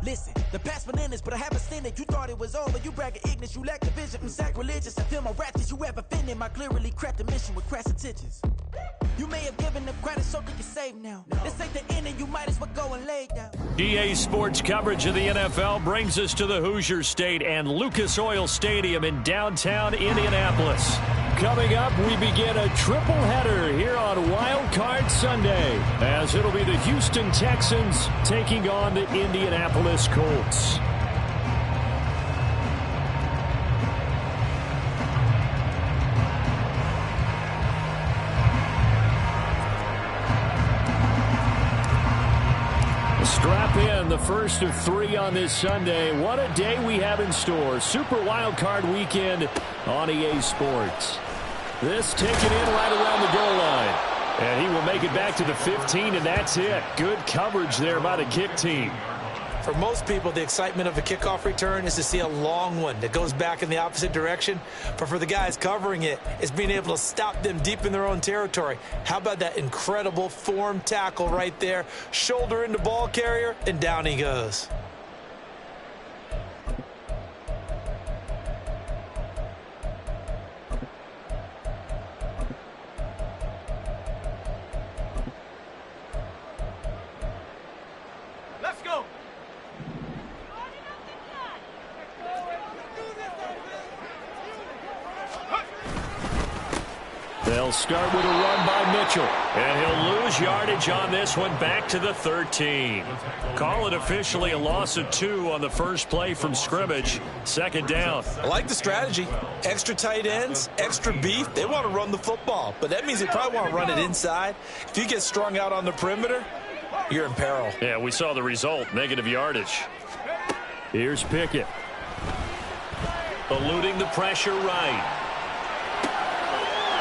Listen, the past bananas, but I haven't seen it. You thought it was over, you bragging ignorance, you lack the vision from sacrilegious. I feel my raptors, you have offended my clearly crafted mission with crass intentions. You may have given them credit so they can save now. This ain't the end and you might as well go and lay down. EA Sports coverage of the NFL brings us to the Hoosier State and Lucas Oil Stadium in downtown Indianapolis. Coming up, we begin a triple header here on Wildcard Sunday, as it'll be the Houston Texans taking on the Indianapolis Colts. Strap in, the first of 3 on this Sunday. What a day we have in store. Super Wildcard Weekend on EA Sports. This taken in right around the goal line. And he will make it back to the 15, and that's it. Good coverage there by the kick team. For most people, the excitement of a kickoff return is to see a long one that goes back in the opposite direction. But for the guys covering it, it's being able to stop them deep in their own territory. How about that incredible form tackle right there? Shoulder into ball carrier, and down he goes. They'll start with a run by Mitchell, and he'll lose yardage on this one back to the 13. Call it officially a loss of 2 on the first play from scrimmage. Second down. I like the strategy. Extra tight ends, extra beef. They want to run the football, but that means they probably want to run it inside. If you get strung out on the perimeter, you're in peril. Yeah, we saw the result, negative yardage. Here's Pickett. Eluding the pressure right.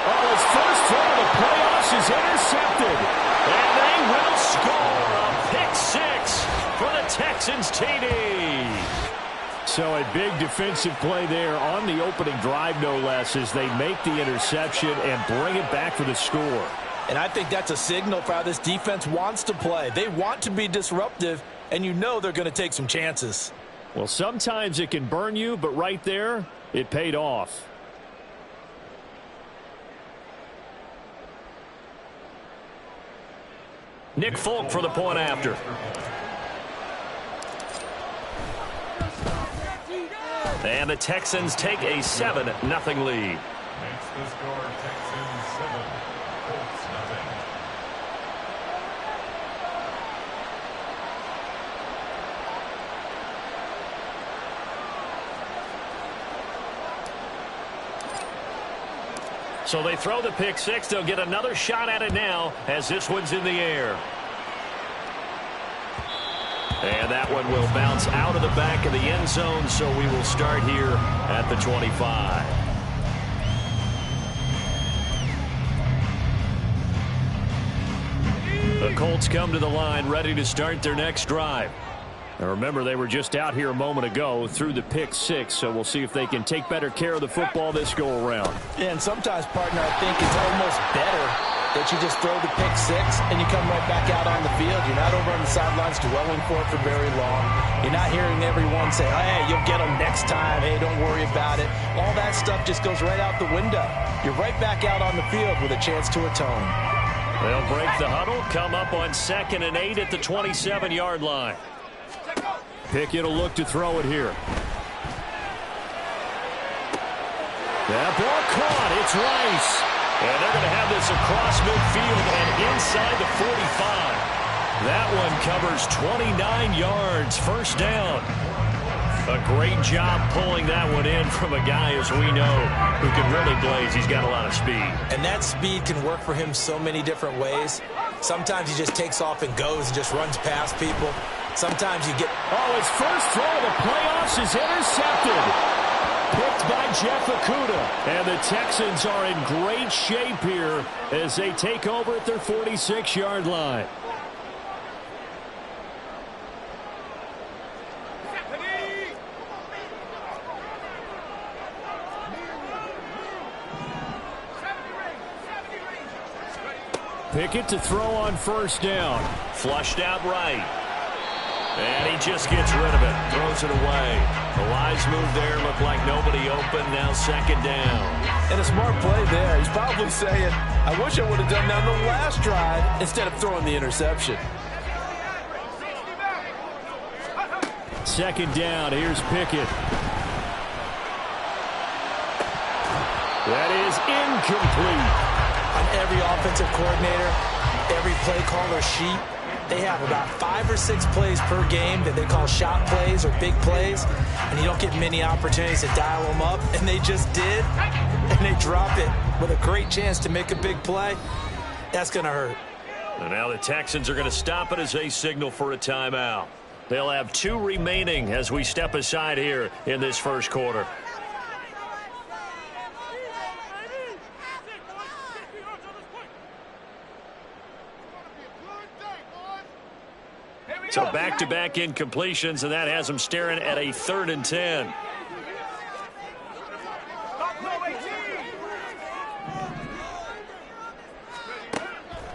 Oh, his first throw of the playoffs is intercepted. And they will score a pick 6 for the Texans TD. So a big defensive play there on the opening drive, no less, as they make the interception and bring it back for the score. And I think that's a signal for how this defense wants to play. They want to be disruptive, and you know they're going to take some chances. Well, sometimes it can burn you, but right there, it paid off. Nick Folk for the point after. And the Texans take a 7-0 lead. Makes the score Texans 7, Colts nothing. So they throw the pick 6. They'll get another shot at it now as this one's in the air. And that one will bounce out of the back of the end zone, so we will start here at the 25. The Colts come to the line ready to start their next drive. Now remember, they were just out here a moment ago through the pick 6, so we'll see if they can take better care of the football this go-around. Yeah, and sometimes, partner, I think it's almost better that you just throw the pick 6 and you come right back out on the field. You're not over on the sidelines dwelling for it for very long. You're not hearing everyone say, hey, you'll get them next time. Hey, don't worry about it. All that stuff just goes right out the window. You're right back out on the field with a chance to atone. They'll break the huddle, come up on 2nd and 8 at the 27-yard line. Pickett will look to throw it here. That ball caught. It's Rice. And they're going to have this across midfield and inside the 45. That one covers 29 yards. First down. A great job pulling that one in from a guy, as we know, who can really blaze. He's got a lot of speed. And that speed can work for him so many different ways. Sometimes he just takes off and goes and just runs past people. Sometimes you get... Oh, his first throw of the playoffs is intercepted. Picked by Jeff Okudah. And the Texans are in great shape here as they take over at their 46-yard line. Pickett to throw on first down. Flushed out right. And he just gets rid of it, throws it away. The wise move there, looked like nobody open, now second down. And a smart play there. He's probably saying, I wish I would have done that on the last drive instead of throwing the interception. Second down, here's Pickett. That is incomplete. On every offensive coordinator, every play caller sheet, they have about 5 or 6 plays per game that they call shot plays or big plays, and you don't get many opportunities to dial them up, and they just did, and they drop it with a great chance to make a big play. That's going to hurt. And now the Texans are going to stop it as they signal for a timeout. They'll have 2 remaining as we step aside here in this first quarter. So back-to-back incompletions, and that has them staring at a 3rd and 10.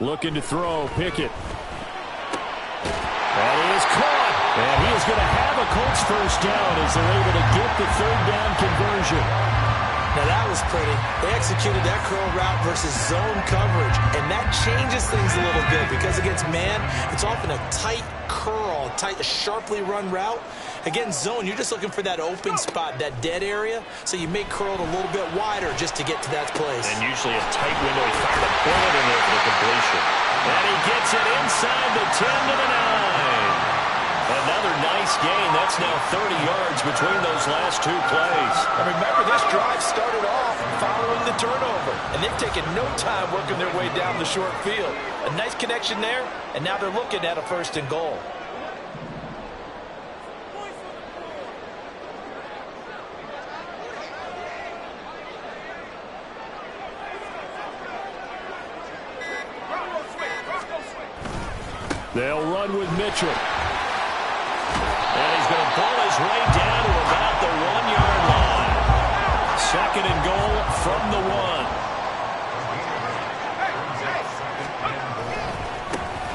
Looking to throw, Pickett. That is caught, and he is going to have a Colts first down as they're able to get the 3rd down conversion. Now that was pretty. They executed that curl route versus zone coverage, and that changes things a little bit because against man, it's often a tight curl, a sharply run route. Against zone, you're just looking for that open spot, that dead area, so you may curl it a little bit wider just to get to that place. And usually a tight window. He fired a bullet in there for the completion. And he gets it inside the 10 to the 9. Another nice gain. That's now 30 yards between those last 2 plays. And remember, this drive started off following the turnover, and they've taken no time working their way down the short field. A nice connection there, and now they're looking at a 1st and goal. They'll run with Mitchell. And he's going to pull his way down to about the 1-yard line. 2nd and goal from the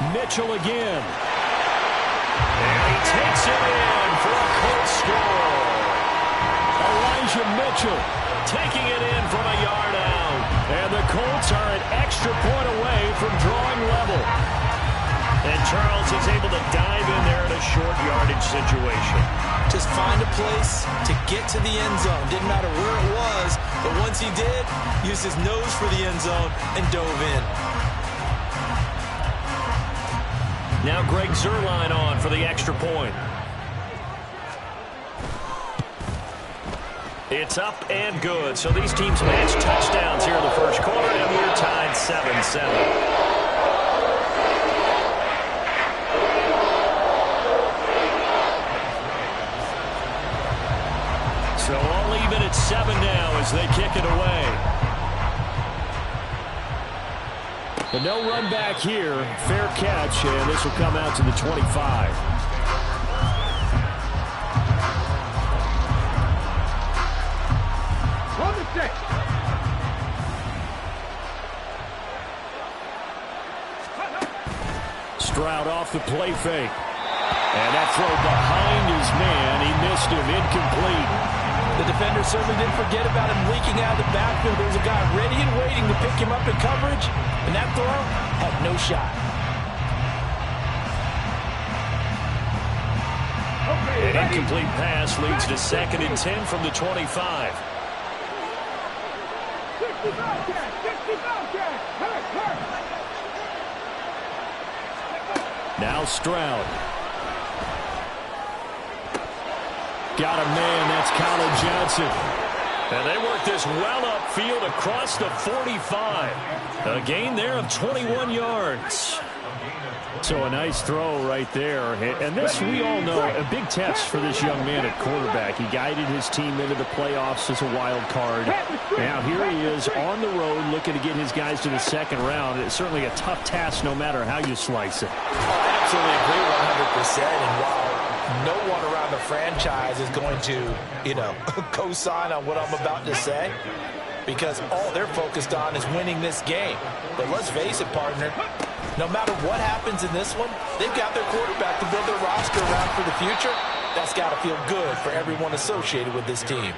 1. Mitchell again. And he takes it in for a Colts score. Elijah Mitchell taking it in from a yard out. And the Colts are an extra point away from drawing level. And Charles is able to dive in there in a short yardage situation. Just find a place to get to the end zone. Didn't matter where it was, but once he did, used his nose for the end zone and dove in. Now Greg Zuerlein on for the extra point. It's up and good. So these teams match touchdowns here in the first quarter, and we're tied 7-7. So all even at 7 now as they kick it away. But no run back here. Fair catch, and this will come out to the 25. Stroud off the play fake. And that throw behind his man. He missed him. Incomplete. The defender certainly didn't forget about him leaking out of the backfield. There was a guy ready and waiting to pick him up in coverage, and that throw had no shot. An incomplete pass leads to 2nd and 10 from the 25. Now Stroud. Got a man, that's Colin Johnson. And they work this well upfield across the 45. A gain there of 21 yards. So a nice throw right there. And this, we all know, a big test for this young man at quarterback. He guided his team into the playoffs as a wild card. Now here he is on the road looking to get his guys to the 2nd round. It's certainly a tough task no matter how you slice it. I absolutely agree 100%. And while no one around the franchise is going to, co-sign on what I'm about to say, because all they're focused on is winning this game. But let's face it, partner, No matter what happens in this one, they've got their quarterback to build their roster around for the future. That's got to feel good for everyone associated with this team.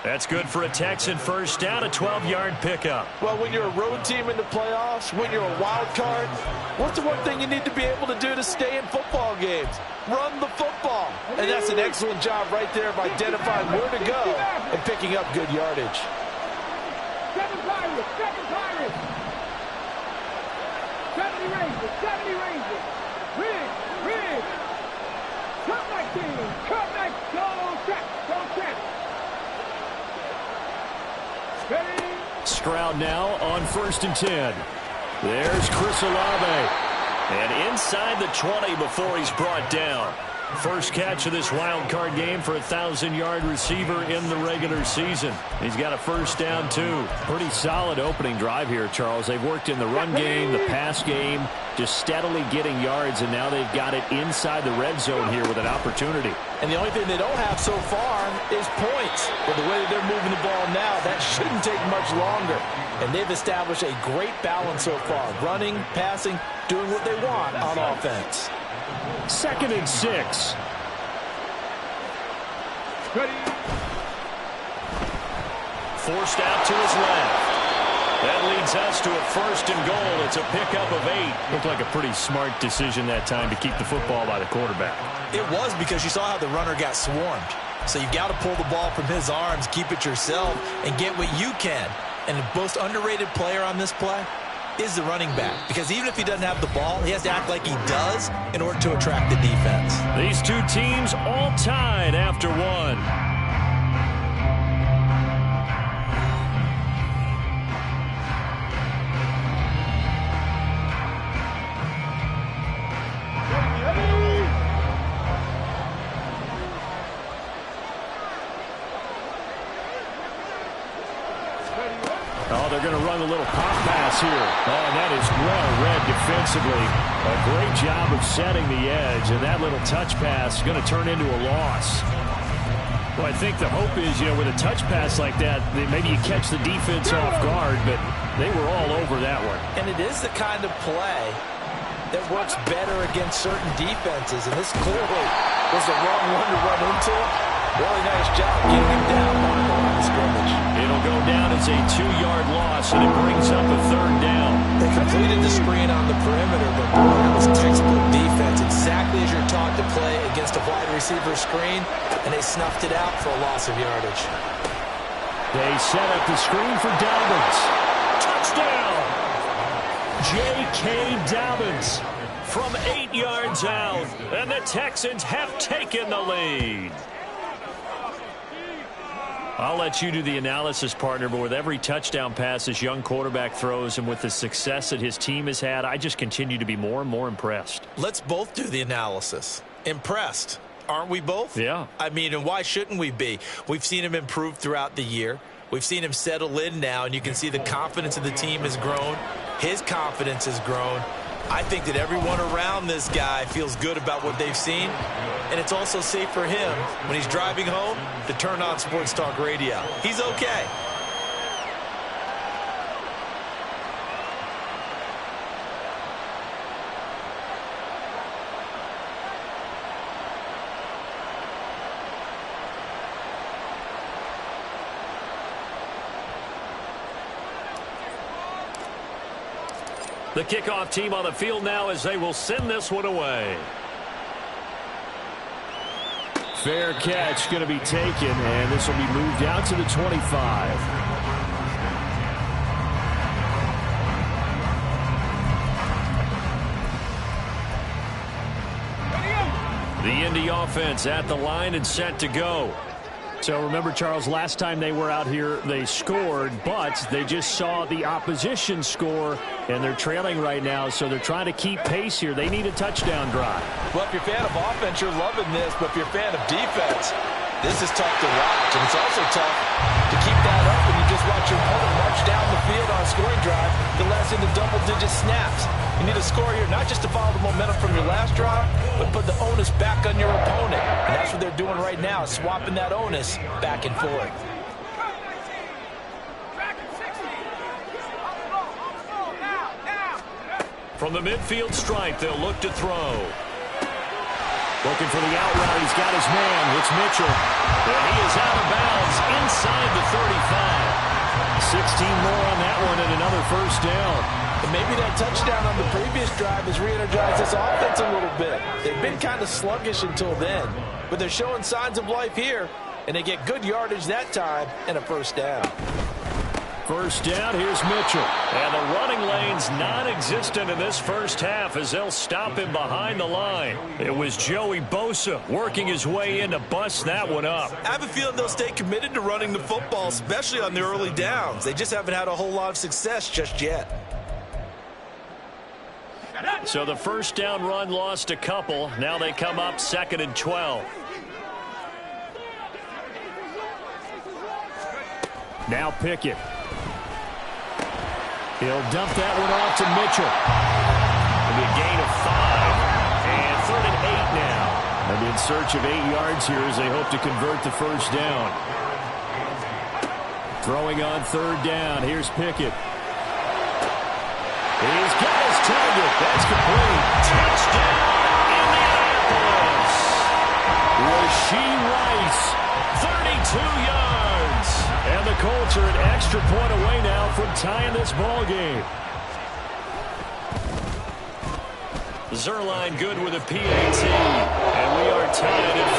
That's good for a Texan first down, a 12-yard pickup. Well, when you're a road team in the playoffs, when you're a wild card, what's the one thing you need to be able to do to stay in football games? Run the football. And that's an excellent job right there of identifying where to go and picking up good yardage. Seven Pirates. 70 Rangers. Rig. Cut like team. Cut like, don't trap. Stroud now on 1st and 10. There's Chris Olave. And inside the 20 before he's brought down. First catch of this wild card game for a 1,000-yard receiver in the regular season. He's got a first down, too. Pretty solid opening drive here, Charles. They've worked in the run game, the pass game, just steadily getting yards, and now they've got it inside the red zone here with an opportunity. And the only thing they don't have so far is points. But the way that they're moving the ball now, that shouldn't take much longer. And they've established a great balance so far. Running, passing, doing what they want on offense. 2nd and 6. Forced out to his left. That leads us to a 1st and goal. It's a pickup of 8. Looked like a pretty smart decision that time to keep the football by the quarterback. It was, because you saw how the runner got swarmed. So you've got to pull the ball from his arms, keep it yourself, and get what you can. And the most underrated player on this play is the running back, because even if he doesn't have the ball, he has to act like he does in order to attract the defense. These two teams all tied after one. Oh, they're going to run a little pop pass here. Oh, and that is well read defensively. A great job of setting the edge, and that little touch pass is going to turn into a loss. Well, I think the hope is, with a touch pass like that, maybe you catch the defense off guard, but they were all over that one. And it is the kind of play that works better against certain defenses, and this clearly was the wrong one to run into. Really nice job getting him down on the line of scrimmage. It'll go down as a 2-yard loss, and it brings up a 3rd down. They completed the screen on the perimeter, but boy, that was textbook defense, exactly as you're taught to play against a wide receiver screen, and they snuffed it out for a loss of yardage. They set up the screen for Dobbins. Touchdown! J.K. Dobbins from 8 yards out, and the Texans have taken the lead. I'll let you do the analysis, partner, but with every touchdown pass this young quarterback throws and with the success that his team has had, I just continue to be more and more impressed. Let's both do the analysis. Impressed. Aren't we both? Yeah. I mean, and why shouldn't we be? We've seen him improve throughout the year. We've seen him settle in now, and you can see the confidence of the team has grown. His confidence has grown. I think that everyone around this guy feels good about what they've seen, and it's also safe for him when he's driving home to turn on Sports Talk Radio. He's okay. The kickoff team on the field now as they will send this one away. Fair catch going to be taken, and this will be moved out to the 25. The Indy offense at the line and set to go. So remember, Charles, last time they were out here, they scored, but they just saw the opposition score, and they're trailing right now, so they're trying to keep pace here. They need a touchdown drive. Well, if you're a fan of offense, you're loving this, but if you're a fan of defense, this is tough to watch, and it's also tough to keep that up when you just watch your opponent march down the field on a scoring drive that lasts into double-digit snaps. You need a score here, not just to follow the momentum from your last drive, but put the onus back on your opponent. And that's what they're doing right now, swapping that onus back and forth. From the midfield stripe, they'll look to throw. Looking for the out route. He's got his man. It's Mitchell. And he is out of bounds inside the 35. 16 more on that one and another first down. And maybe that touchdown on the previous drive has re-energized this offense a little bit. They've been kind of sluggish until then, but they're showing signs of life here, and they get good yardage that time and a first down. First down, here's Mitchell. And the running lane's non-existent in this first half as they'll stop him behind the line. It was Joey Bosa working his way in to bust that one up. I have a feeling they'll stay committed to running the football, especially on the early downs. They just haven't had a whole lot of success just yet. So the first down run lost a couple. Now they come up 2nd and 12. Now Pickett. He'll dump that one off to Mitchell. It'll be a gain of 5. And 3rd and 8 now. They'll be in search of 8 yards here as they hope to convert the first down. Throwing on 3rd down. Here's Pickett. He's got his target. That's complete. Touchdown, Indianapolis. Rashee Rice, 32 yards. And the Colts are an extra point away now from tying this ball game. Zerline good with a PAT. And we are tied at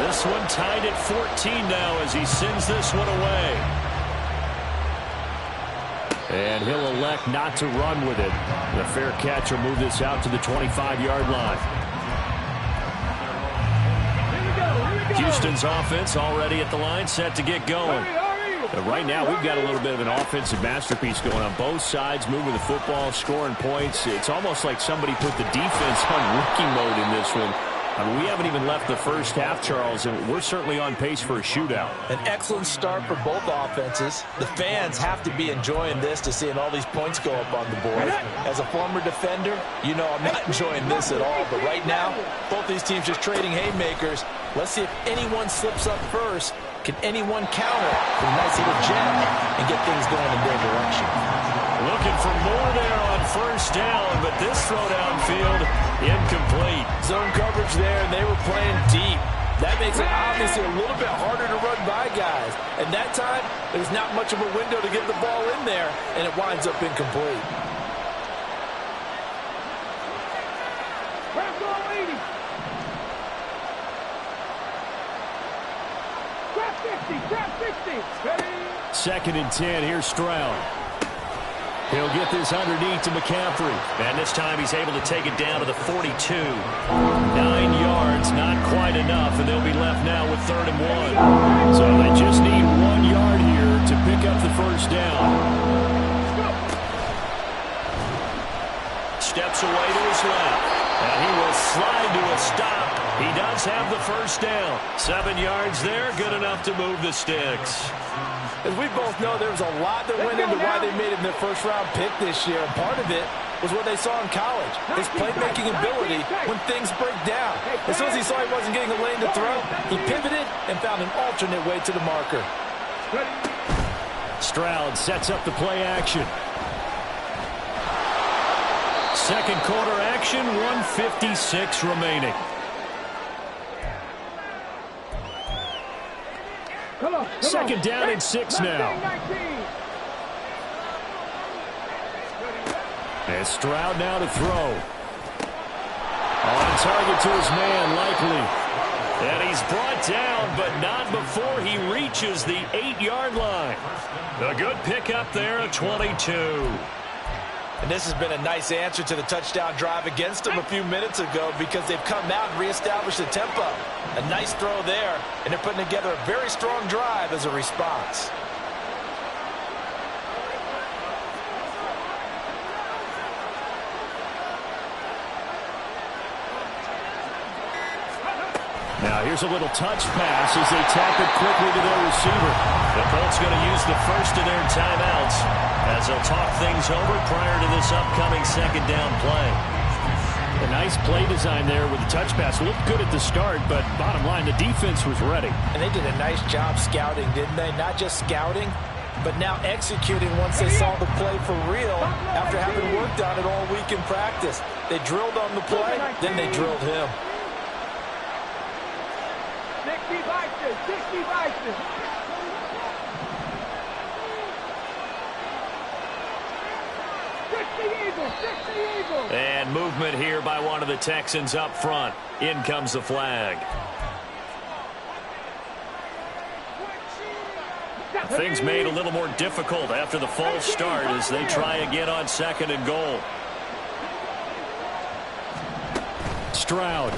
14. This one tied at 14 now as he sends this one away. And he'll elect not to run with it. The fair catch will move this out to the 25-yard line. Houston's offense already at the line, set to get going. But right now, we've got a little bit of an offensive masterpiece going on both sides, moving the football, scoring points. It's almost like somebody put the defense on rookie mode in this one. I mean, we haven't even left the first half, Charles, and we're certainly on pace for a shootout. An excellent start for both offenses. The fans have to be enjoying this to seeing all these points go up on the board. As a former defender, you know I'm not enjoying this at all. But right now, both these teams just trading haymakers. Let's see if anyone slips up first. Can anyone counter with a nice little jab and get things going in their direction? Looking for more there on first down, but this throw downfield incomplete. Zone coverage there, and they were playing deep. That makes it obviously a little bit harder to run by guys. And that time, there's not much of a window to get the ball in there, and it winds up incomplete. Trap 60. 2nd and 10. Here's Stroud. He'll get this underneath to McCaffrey. And this time he's able to take it down to the 42. 9 yards, not quite enough, and they'll be left now with 3rd and 1. So they just need 1 yard here to pick up the first down. Steps away to his left. And he will slide to a stop. He does have the first down. 7 yards there, good enough to move the sticks. As we both know, there was a lot that went into why they made him their first-round pick this year. And part of it was what they saw in college, his playmaking ability when things break down. As soon as he saw he wasn't getting a lane to throw, he pivoted and found an alternate way to the marker. Stroud sets up the play action. Second quarter action, 1:56 remaining. Second down and 6 now. And Stroud now to throw. On target to his man, Likely. And he's brought down, but not before he reaches the 8-yard line. A good pickup there at 22. And this has been a nice answer to the touchdown drive against them a few minutes ago because they've come out and reestablished the tempo. A nice throw there, and they're putting together a very strong drive as a response. Now here's a little touch pass as they tap it quickly to their receiver. The Colts going to use the first of their timeouts as they'll talk things over prior to this upcoming second down play. A nice play design there with the touch pass. Looked good at the start, but bottom line, the defense was ready. And they did a nice job scouting, didn't they? Not just scouting, but now executing once they saw the play for real after having worked on it all week in practice. They drilled on the play, then they drilled him. 60 Vikings, 60 Vikings. And movement here by one of the Texans up front. In comes the flag. Things made a little more difficult after the false start as they try again on 2nd and goal. Stroud.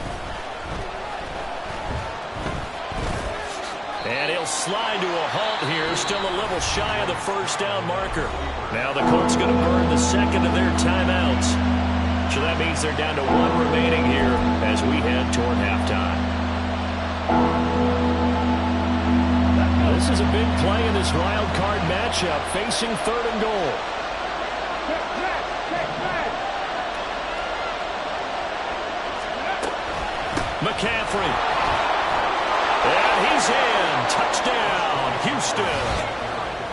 And he'll slide to a halt here, still a little shy of the first down marker. Now the Colts going to burn the second of their timeouts. So that means they're down to 1 remaining here as we head toward halftime. This is a big play in this wild card matchup, facing 3rd and goal. McCaffrey. And he's in. Touchdown, Houston.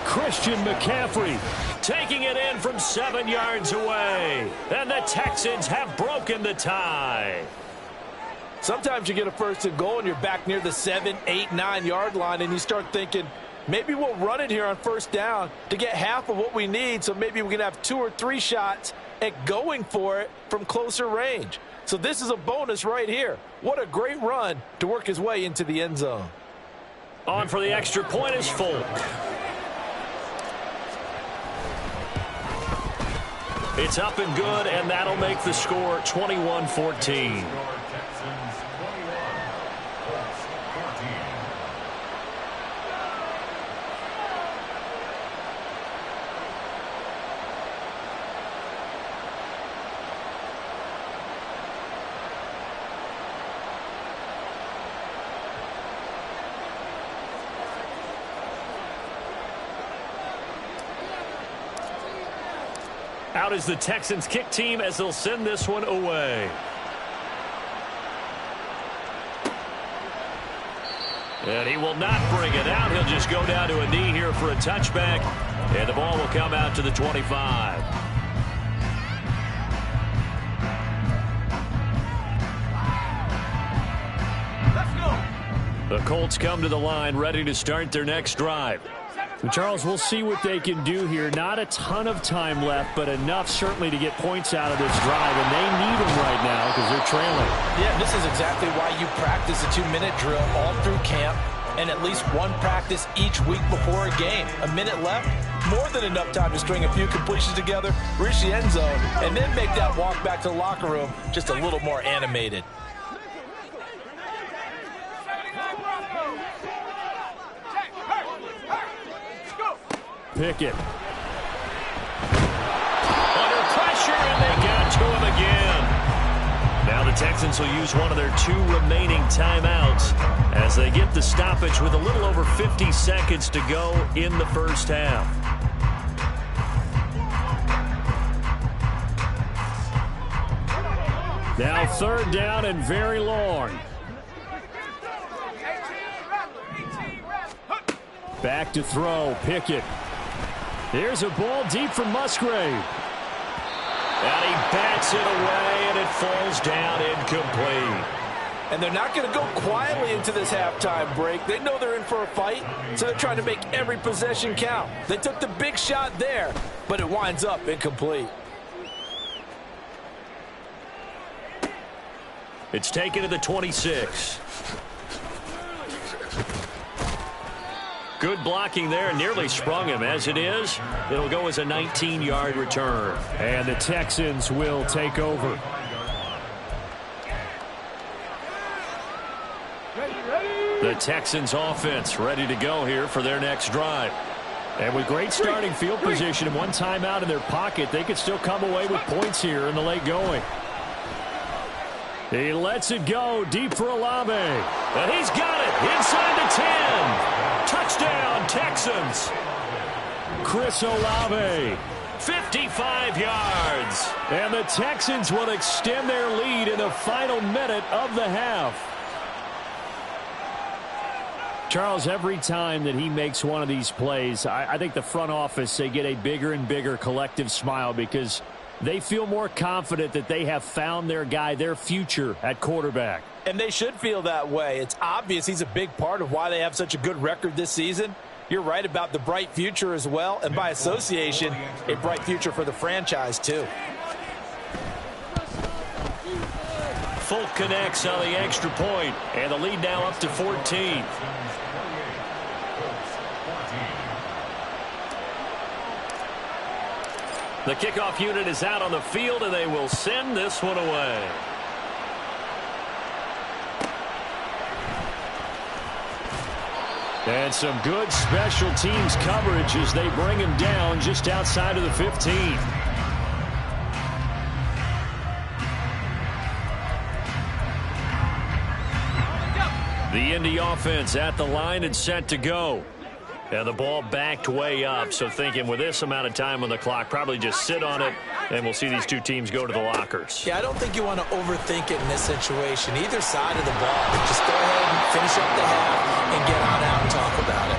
Christian McCaffrey taking it in from 7 yards away. And the Texans have broken the tie. Sometimes you get a 1st and goal and you're back near the 7, 8, 9 yard line and you start thinking, maybe we'll run it here on 1st down to get half of what we need, so maybe we can have 2 or 3 shots at going for it from closer range. So this is a bonus right here. What a great run to work his way into the end zone. On for the extra point is Folk. It's up and good, and that'll make the score 21-14. Out is the Texans kick team as they'll send this one away. And he will not bring it out. He'll just go down to a knee here for a touchback. And the ball will come out to the 25. Let's go. The Colts come to the line ready to start their next drive. And Charles, we'll see what they can do here. Not a ton of time left, but enough certainly to get points out of this drive. And they need them right now because they're trailing. Yeah, this is exactly why you practice a 2-minute drill all through camp and at least one practice each week before a game. A minute left, more than enough time to string a few completions together, reach the end zone, and then make that walk back to the locker room just a little more animated. Pickett. Under pressure, and they got to him again. Now the Texans will use one of their 2 remaining timeouts as they get the stoppage with a little over 50 seconds to go in the first half. Now 3rd down and very long. Back to throw, Pickett. Here's a ball deep from Musgrave. And he bats it away, and it falls down incomplete. And they're not going to go quietly into this halftime break. They know they're in for a fight, so they're trying to make every possession count. They took the big shot there, but it winds up incomplete. It's taken to the 26. Good blocking there, nearly sprung him. As it is, it'll go as a 19-yard return. And the Texans will take over. The Texans offense ready to go here for their next drive. And with great starting field position and one timeout in their pocket, they could still come away with points here in the late going. He lets it go deep for Olave. And he's got it inside the 10. Touchdown, Texans. Chris Olave. 55 yards. And the Texans will extend their lead in the final minute of the half. Charles, every time that he makes one of these plays, I think the front office, they get a bigger and bigger collective smile because they feel more confident that they have found their guy, their future at quarterback. And they should feel that way. It's obvious he's a big part of why they have such a good record this season. You're right about the bright future as well, and by association, a bright future for the franchise too. Folk connects on the extra point, and the lead now up to 14. The kickoff unit is out on the field, and they will send this one away. And some good special teams coverage as they bring him down just outside of the 15. The Indy offense at the line and set to go. And the ball backed way up, so thinking with this amount of time on the clock, probably just sit on it, and we'll see these two teams go to the lockers. Yeah, I don't think you want to overthink it in this situation. Either side of the ball, just go ahead and finish up the half and get on out and talk about it.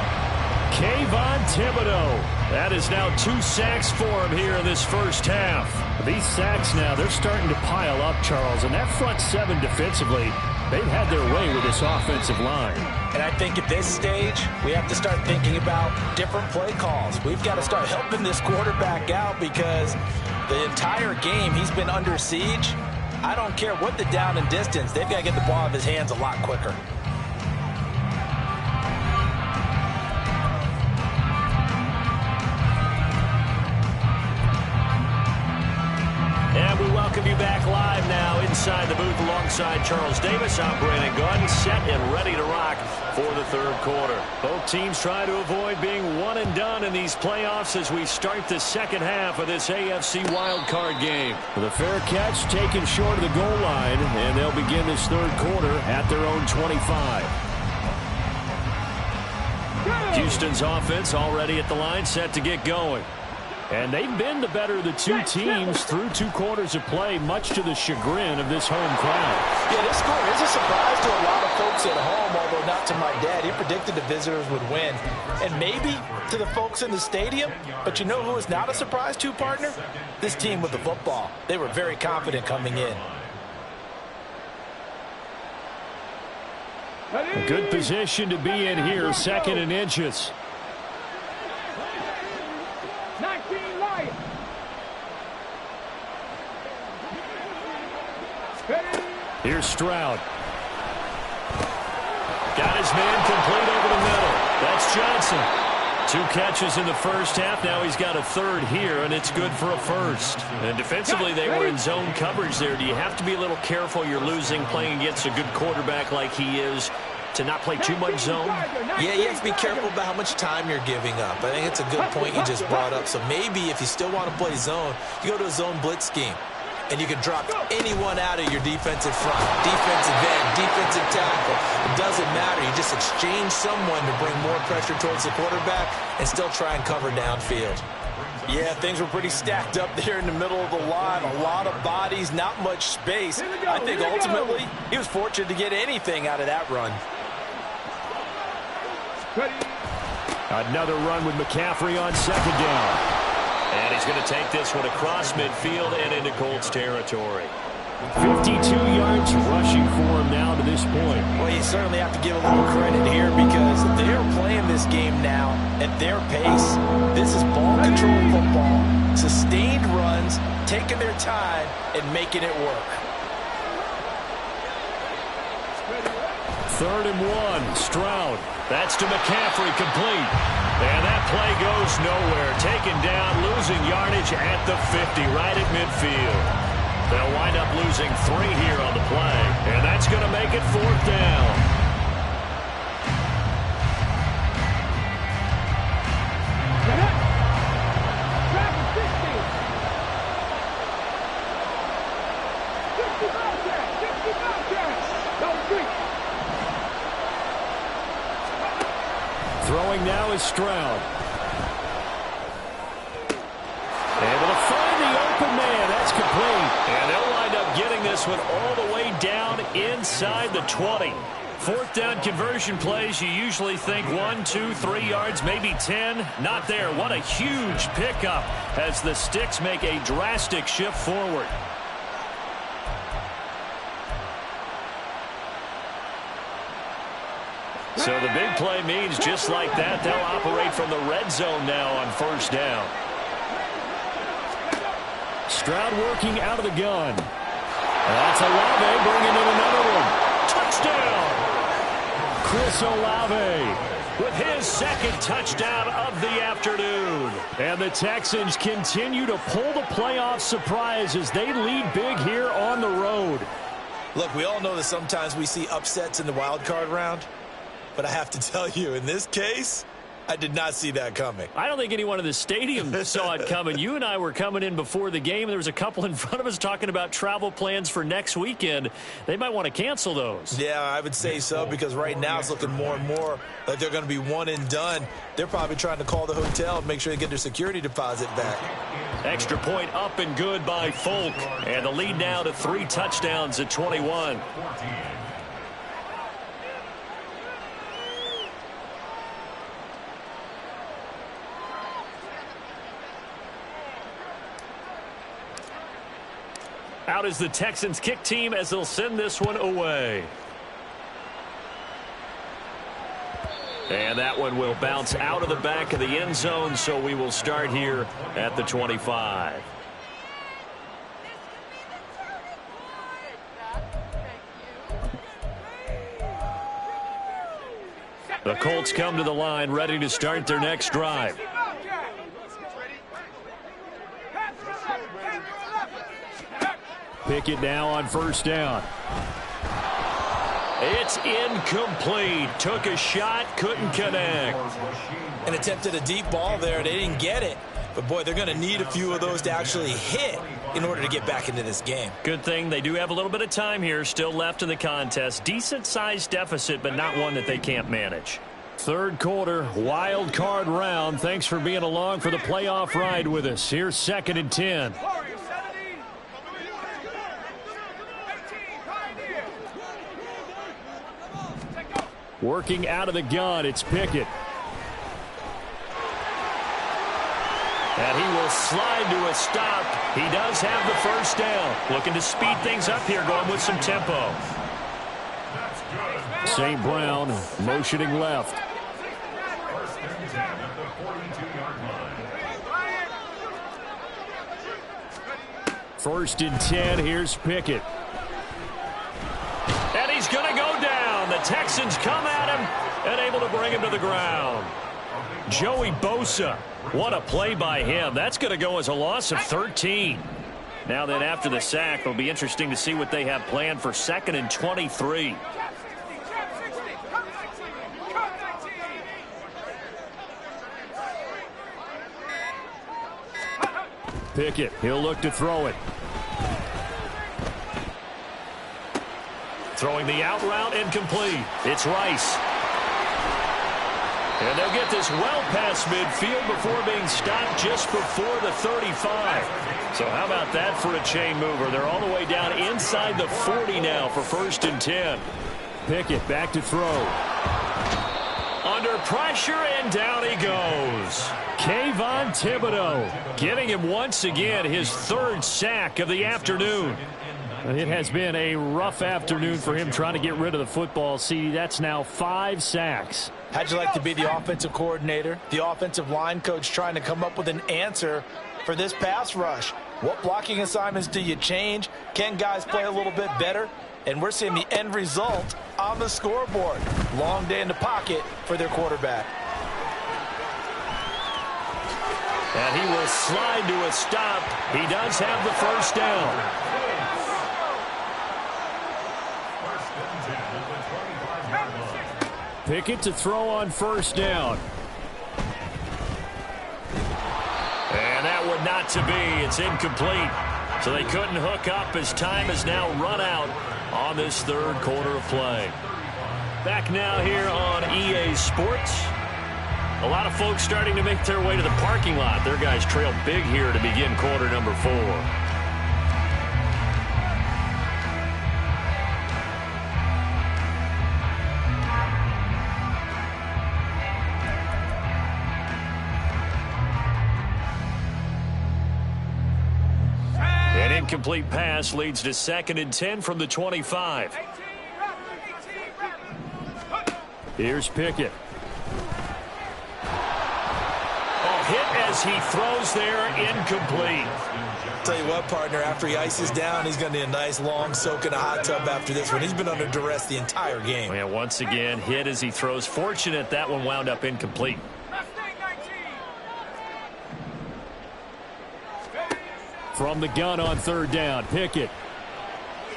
Kayvon Thibodeau. That is now 2 sacks for him here in this first half. These sacks now, they're starting to pile up, Charles, and that front seven defensively, they've had their way with this offensive line. And I think at this stage, we have to start thinking about different play calls. We've got to start helping this quarterback out because the entire game he's been under siege. I don't care what the down and distance. They've got to get the ball out of his hands a lot quicker. And we welcome you back live now inside the booth alongside Charles Davis. I'm Brandon Gaudin, set and ready to rock for the third quarter. Both teams try to avoid being one and done in these playoffs as we start the second half of this AFC Wildcard game. The fair catch taken short of the goal line, and they'll begin this third quarter at their own 25. Houston's offense already at the line, set to get going. And they've been the better of the two teams through 2 quarters of play, much to the chagrin of this home crowd. Yeah, this score is a surprise to a lot of folks at home, although not to my dad. He predicted the visitors would win. And maybe to the folks in the stadium. But you know who is not a surprise to, partner? This team with the football. They were very confident coming in. A good position to be in here, 2nd and inches. 19 Lions. Here's Stroud. Got his man complete over the middle. That's Johnson. 2 catches in the first half. Now he's got a third here, and it's good for a first. And defensively, they were in zone coverage there. Do you have to be a little careful? You're losing, playing against a good quarterback like he is, to not play too much zone? Yeah, you have to be careful about how much time you're giving up. I think it's a good point you just brought up. So maybe if you still want to play zone, you go to a zone blitz scheme. And you can drop anyone out of your defensive front, defensive end, defensive tackle. It doesn't matter. You just exchange someone to bring more pressure towards the quarterback and still try and cover downfield. Yeah, things were pretty stacked up there in the middle of the line. A lot of bodies, not much space. I think ultimately he was fortunate to get anything out of that run. Another run with McCaffrey on 2nd down. And he's going to take this one across midfield and into Colts territory. 52 yards rushing for him now to this point. Well, you certainly have to give a little credit here because they're playing this game now at their pace. This is ball control football, sustained runs, taking their time and making it work. 3rd and 1, Stroud. That's to McCaffrey, complete. And that play goes nowhere. Taken down, losing yardage at the 50, right at midfield. They'll wind up losing 3 here on the play. And that's going to make it 4th down. Throwing now is Stroud. Able to find the open man. That's complete. And they'll wind up getting this one all the way down inside the 20. Fourth down conversion plays, you usually think 1, 2, 3 yards, maybe 10. Not there. What a huge pickup as the Sticks make a drastic shift forward. So the big play means just like that, they'll operate from the red zone now on first down. Stroud working out of the gun. That's Olave bringing in another one. Touchdown! Chris Olave with his second touchdown of the afternoon. And the Texans continue to pull the playoff surprise as they lead big here on the road. Look, we all know that sometimes we see upsets in the wild card round, but I have to tell you, in this case, I did not see that coming. I don't think anyone in the stadium saw it coming. You and I were coming in before the game. There was a couple in front of us talking about travel plans for next weekend. They might want to cancel those. Yeah, I would say so, because right now it's looking more and more like they're going to be one and done. They're probably trying to call the hotel and make sure they get their security deposit back. Extra point up and good by Folk. And the lead now to 3 touchdowns at 21. Out is the Texans kick team as they'll send this one away. And that one will bounce out of the back of the end zone, so we will start here at the 25. The Colts come to the line, ready to start their next drive. Pickett now on first down. It's incomplete. Took a shot, couldn't connect. And attempted a deep ball there. They didn't get it. But, boy, they're going to need a few of those to actually hit in order to get back into this game. Good thing they do have a little bit of time here still left in the contest. Decent-sized deficit, but not one that they can't manage. Third quarter, wild card round. Thanks for being along for the playoff ride with us. Here's 2nd and 10. Working out of the gun, it's Pickett. And he will slide to a stop. He does have the first down. Looking to speed things up here, going with some tempo. St. Brown motioning left. First and 10, here's Pickett. And he's going to go down. The Texans come at him and able to bring him to the ground. Joey Bosa, what a play by him. That's going to go as a loss of 13. Now then, after the sack, it'll be interesting to see what they have planned for 2nd and 23. Pickett, he'll look to throw it. Throwing the out route, incomplete. It's Rice. And they'll get this well past midfield before being stopped just before the 35. So how about that for a chain mover? They're all the way down inside the 40 now for 1st and 10. Pickett back to throw. Under pressure, and down he goes. Kayvon Thibodeau getting him once again his 3rd sack of the afternoon. It has been a rough afternoon for him trying to get rid of the football. See, that's now 5 sacks. How'd you like to be the offensive coordinator, the offensive line coach, trying to come up with an answer for this pass rush? What blocking assignments do you change? Can guys play a little bit better? And we're seeing the end result on the scoreboard. Long day in the pocket for their quarterback. And he will slide to a stop. He does have the first down. Pickett to throw on first down. And that would not to be. It's incomplete. So they couldn't hook up as time has now run out on this 3rd quarter of play. Back now here on EA Sports. A lot of folks starting to make their way to the parking lot. Their guys trail big here to begin quarter number 4. incomplete pass leads to 2nd and 10 from the 25. Here's Pickett. Hit as he throws there, incomplete. Tell you what, partner, after he ices down, he's going to need a nice long soak in a hot tub after this one. He's been under duress the entire game. Yeah, once again, hit as he throws. Fortunate that one wound up incomplete. From the gun on 3rd down, Pickett.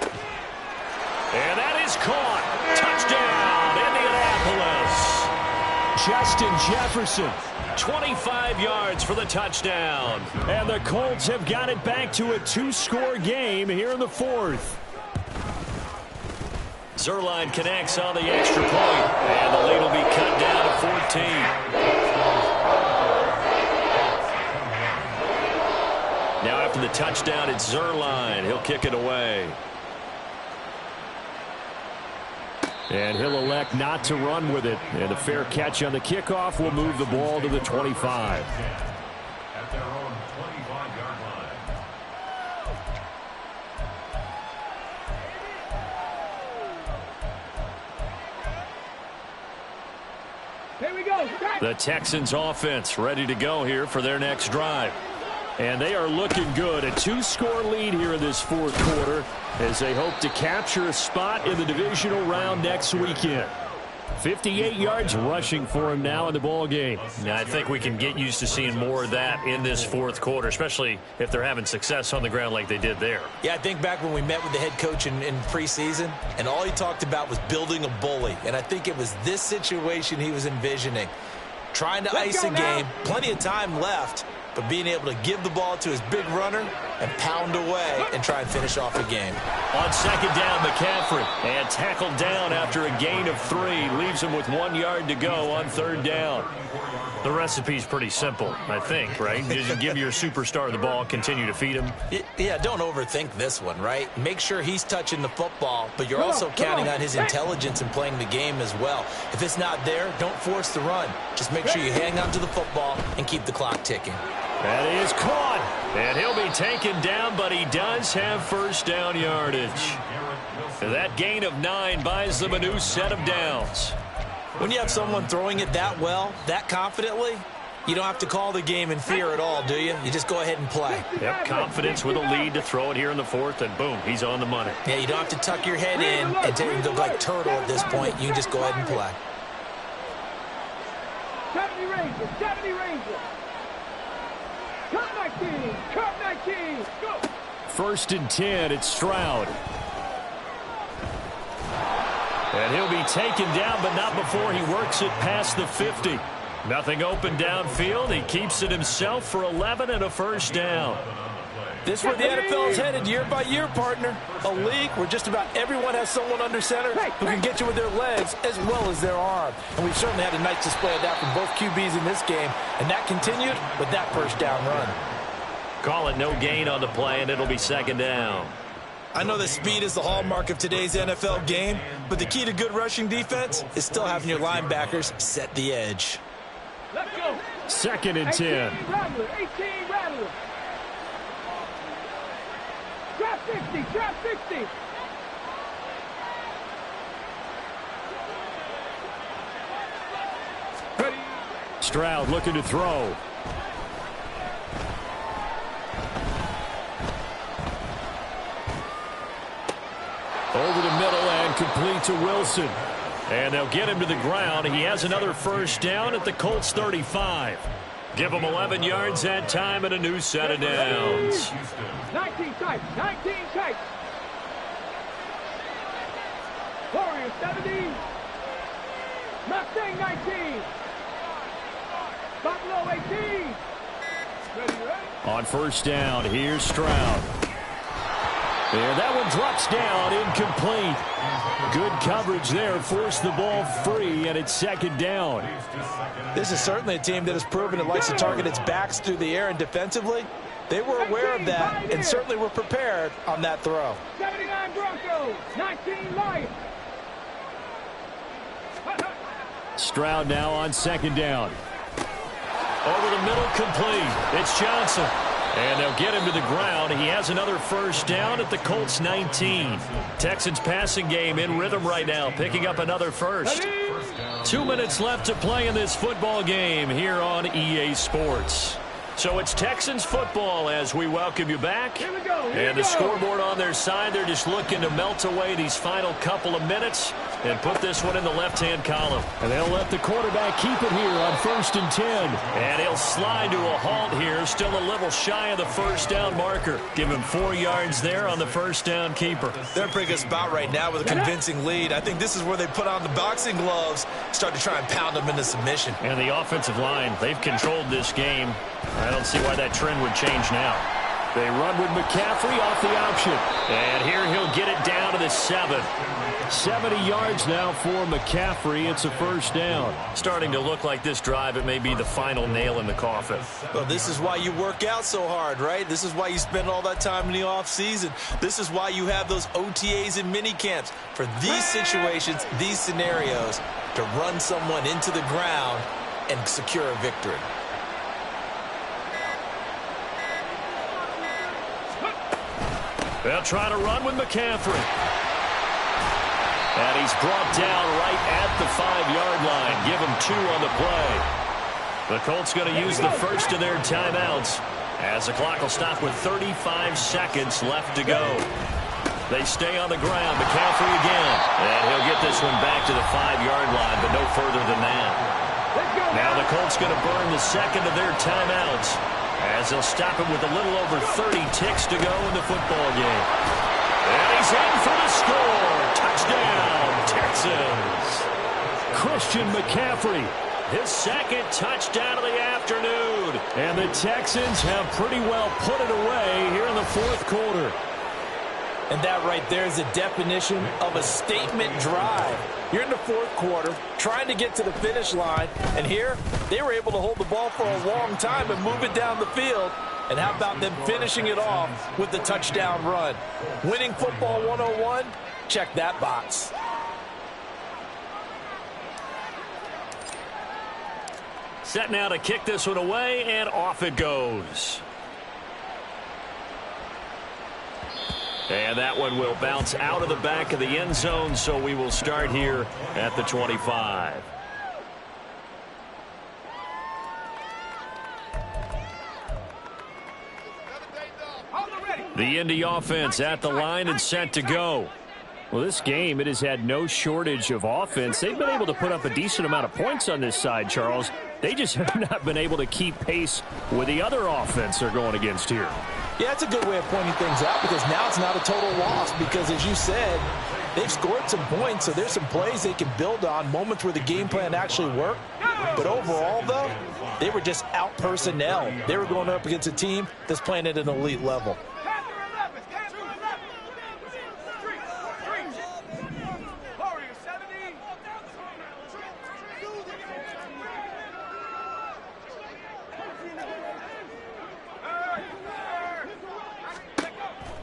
And that is caught. Touchdown, Indianapolis. Justin Jefferson. 25 yards for the touchdown. And the Colts have got it back to a 2-score game here in the 4th. Zerline connects on the extra point, and the lead will be cut down to 14. Now after the touchdown, it's Zerline. He'll kick it away. And he'll elect not to run with it. And a fair catch on the kickoff will move the ball to the 25. At their own 25-yard line. Here we go. The Texans offense ready to go here for their next drive. And they are looking good. A 2-score lead here in this 4th quarter as they hope to capture a spot in the divisional round next weekend. 58 yards rushing for him now in the ball game. Now, I think we can get used to seeing more of that in this 4th quarter, especially if they're having success on the ground like they did there. Yeah, I think back when we met with the head coach in preseason, and all he talked about was building a bully. And I think it was this situation he was envisioning. Trying to ice a game, plenty of time left, but being able to give the ball to his big runner and pound away and try and finish off a game. On 2nd down, McCaffrey, and tackled down after a gain of 3. Leaves him with 1 yard to go on 3rd down. The recipe's pretty simple, I think, right? You just give your superstar the ball, continue to feed him. Yeah, don't overthink this one, right? Make sure he's touching the football, but you're also counting on his intelligence in playing the game as well. If it's not there, don't force the run. Just make sure you hang on to the football and keep the clock ticking. That is caught, and he'll be taken down, but he does have 1st down yardage. That gain of 9 buys them a new set of downs. When you have someone throwing it that well, that confidently, you don't have to call the game in fear at all, do you? You just go ahead and play. Yep, confidence with a lead to throw it here in the 4th, and boom, he's on the money. Yeah, you don't have to tuck your head in and look like turtle at this point. You can just go ahead and play. 70 Rangers, 70 Rangers. Cut 19, cut 19, go. 1st and 10, it's Stroud. And he'll be taken down, but not before he works it past the 50. Nothing open downfield. He keeps it himself for 11 and a 1st down. This is where the NFL is headed year by year, partner. A league where just about everyone has someone under center who can get you with their legs as well as their arm. And we've certainly had a nice display of that from both QBs in this game. And that continued with that 1st down run. Call it no gain on the play, and it'll be 2nd down. I know that speed is the hallmark of today's NFL game, but the key to good rushing defense is still having your linebackers set the edge. Let's go. 2nd and 10. 18 Rattler. Trap 60, trap 60. Stroud looking to throw. Over the middle and complete to Wilson. And they'll get him to the ground. He has another 1st down at the Colts 35. Give him 11 yards that time and a new set of downs. 19 tight, 19 tight. Warriors 70. Mustang 19. Buffalo 18. Ready, ready? On 1st down, here's Stroud. And that one drops down, incomplete. Good coverage there, forced the ball free, and it's 2nd down. This is certainly a team that has proven it likes to target its backs through the air, and defensively, they were aware of that and certainly were prepared on that throw. 79 Broncos, 19 Lions. Stroud now on 2nd down. Over the middle, complete. It's Johnson. And they'll get him to the ground. He has another first down at the Colts 19. Texans passing game in rhythm right now, picking up another first. 2 minutes left to play in this football game here on EA Sports. So it's Texans football as we welcome you back. And the scoreboard on their side, they're just looking to melt away these final couple of minutes and put this one in the left-hand column. And they'll let the quarterback keep it here on 1st and 10. And he'll slide to a halt here, still a little shy of the first down marker. Give him 4 yards there on the first down keeper. They're in a pretty good spot right now with a convincing lead. I think this is where they put on the boxing gloves, start to try and pound them into submission. And the offensive line, they've controlled this game. I don't see why that trend would change now. They run with McCaffrey off the option. And here he'll get it down to the 7. 70 yards now for McCaffrey. It's a first down. Starting to look like this drive, it may be the final nail in the coffin. Well, this is why you work out so hard, right? This is why you spend all that time in the offseason. This is why you have those OTAs and mini camps. For these situations, these scenarios, to run someone into the ground and secure a victory. They'll try to run with McCaffrey. And he's brought down right at the 5-yard line. Give him 2 on the play. The Colts going to use the first of their timeouts as the clock will stop with 35 seconds left to go. They stay on the ground. McCaffrey again. And he'll get this one back to the 5-yard line, but no further than that. Now the Colts going to burn the second of their timeouts as they'll stop it with a little over 30 ticks to go in the football game. And he's in for the score. Touchdown, Texans. Christian McCaffrey. His second touchdown of the afternoon. And the Texans have pretty well put it away here in the 4th quarter. And that right there is a definition of a statement drive. You're in the 4th quarter, trying to get to the finish line, and here they were able to hold the ball for a long time and move it down the field. And how about them finishing it off with the touchdown run? Winning football 101, check that box. Set now to kick this one away, and off it goes. And that one will bounce out of the back of the end zone, so we will start here at the 25. The Indy offense at the line and set to go. Well, this game, it has had no shortage of offense. They've been able to put up a decent amount of points on this side, Charles. They just have not been able to keep pace with the other offense they're going against here. Yeah, that's a good way of pointing things out because now it's not a total loss because, as you said, they've scored some points, so there's some plays they can build on, moments where the game plan actually worked. But overall, though, they were just out-personnel. They were going up against a team that's playing at an elite level.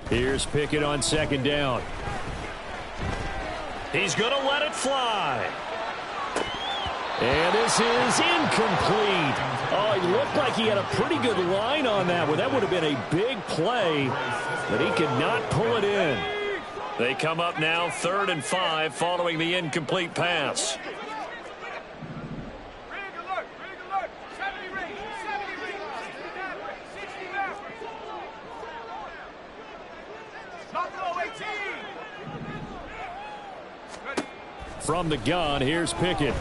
Here's Pickett on 2nd down. He's going to let it fly. And this is incomplete. Oh, he looked like he had a pretty good line on that one. That would have been a big play, but he could not pull it in. They come up now 3rd and 5 following the incomplete pass. From the gun, here's Pickett.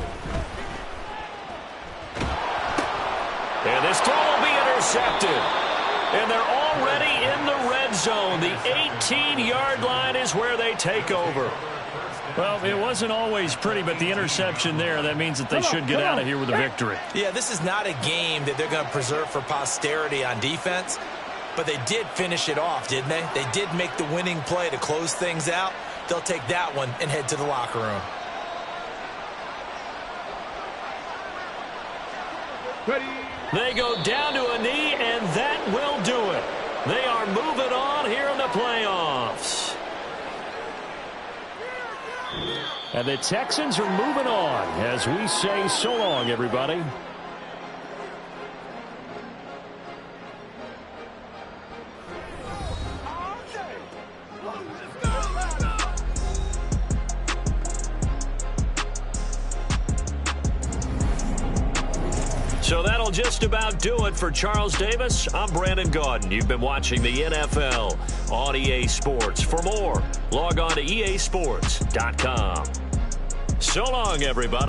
And this throw will be intercepted. And they're already in the red zone. The 18-yard line is where they take over. Well, it wasn't always pretty, but the interception there, that means that they should get out of here with a victory. Yeah, this is not a game that they're going to preserve for posterity on defense, but they did finish it off, didn't they? They did make the winning play to close things out. They'll take that one and head to the locker room. They go down to a knee, and that will do it. They are moving on here in the playoffs. And the Texans are moving on as we say so long, everybody. So that'll just about do it for Charles Davis. I'm Brandon Gaudin. You've been watching the NFL on EA Sports. For more, log on to easports.com. So long, everybody.